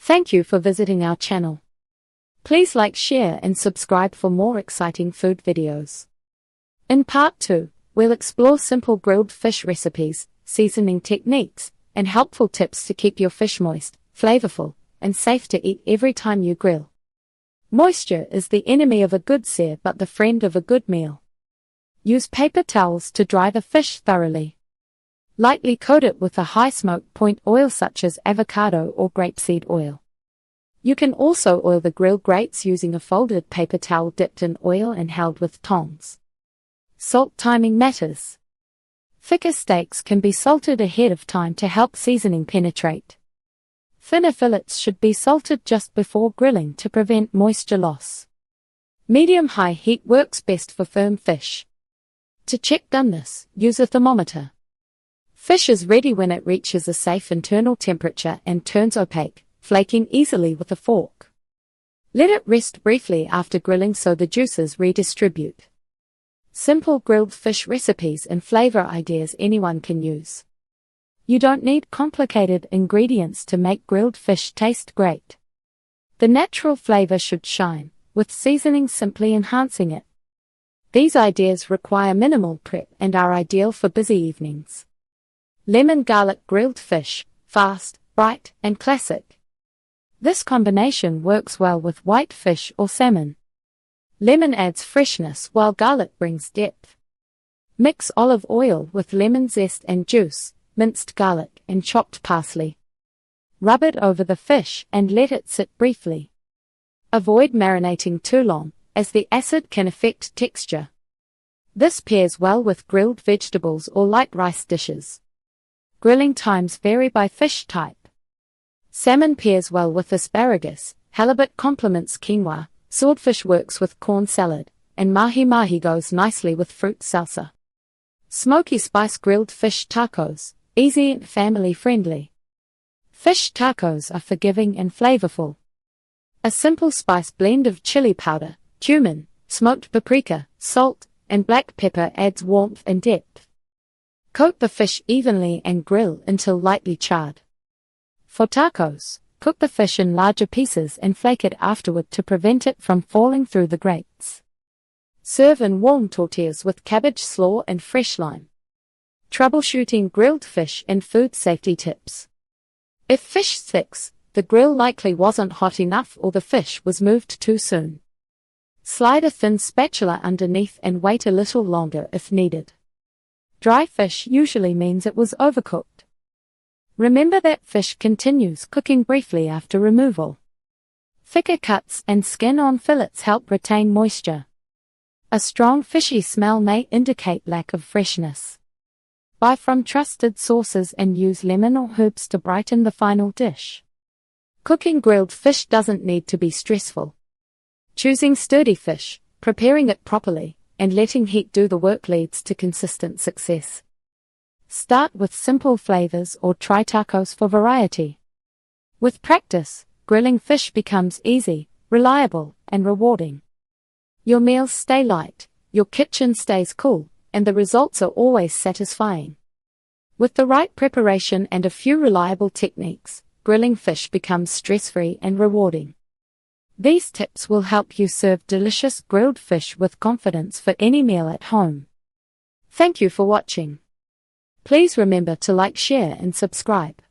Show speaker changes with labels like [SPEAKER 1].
[SPEAKER 1] Thank you for visiting our channel. Please like, share and subscribe for more exciting food videos. In part 2, we'll explore simple grilled fish recipes, seasoning techniques, and helpful tips to keep your fish moist, flavorful, and safe to eat every time you grill. Moisture is the enemy of a good sear but the friend of a good meal. Use paper towels to dry the fish thoroughly. Lightly coat it with a high smoke point oil such as avocado or grapeseed oil. You can also oil the grill grates using a folded paper towel dipped in oil and held with tongs. Salt timing matters. Thicker steaks can be salted ahead of time to help seasoning penetrate. Thinner fillets should be salted just before grilling to prevent moisture loss. Medium-high heat works best for firm fish. To check doneness, use a thermometer. Fish is ready when it reaches a safe internal temperature and turns opaque, flaking easily with a fork. Let it rest briefly after grilling so the juices redistribute. Simple grilled fish recipes and flavor ideas anyone can use. You don't need complicated ingredients to make grilled fish taste great. The natural flavor should shine, with seasoning simply enhancing it. These ideas require minimal prep and are ideal for busy evenings. Lemon garlic grilled fish, fast, bright, and classic. This combination works well with white fish or salmon. Lemon adds freshness while garlic brings depth. Mix olive oil with lemon zest and juice, minced garlic, and chopped parsley. Rub it over the fish and let it sit briefly. Avoid marinating too long, as the acid can affect texture. This pairs well with grilled vegetables or light rice dishes. Grilling times vary by fish type. Salmon pairs well with asparagus, halibut complements quinoa, swordfish works with corn salad, and mahi-mahi goes nicely with fruit salsa. Smoky spice grilled fish tacos, easy and family-friendly. Fish tacos are forgiving and flavorful. A simple spice blend of chili powder, cumin, smoked paprika, salt, and black pepper adds warmth and depth. Coat the fish evenly and grill until lightly charred. For tacos, cook the fish in larger pieces and flake it afterward to prevent it from falling through the grates. Serve in warm tortillas with cabbage slaw and fresh lime. Troubleshooting grilled fish and food safety tips. If fish sticks, the grill likely wasn't hot enough or the fish was moved too soon. Slide a thin spatula underneath and wait a little longer if needed. Dry fish usually means it was overcooked. Remember that fish continues cooking briefly after removal. Thicker cuts and skin-on fillets help retain moisture. A strong fishy smell may indicate lack of freshness. Buy from trusted sources and use lemon or herbs to brighten the final dish. Cooking grilled fish doesn't need to be stressful. Choosing sturdy fish, preparing it properly, and letting heat do the work leads to consistent success. Start with simple flavors or try tacos for variety. With practice, grilling fish becomes easy, reliable, and rewarding. Your meals stay light, your kitchen stays cool, and the results are always satisfying. With the right preparation and a few reliable techniques, grilling fish becomes stress-free and rewarding. These tips will help you serve delicious grilled fish with confidence for any meal at home. Thank you for watching. Please remember to like, share and subscribe.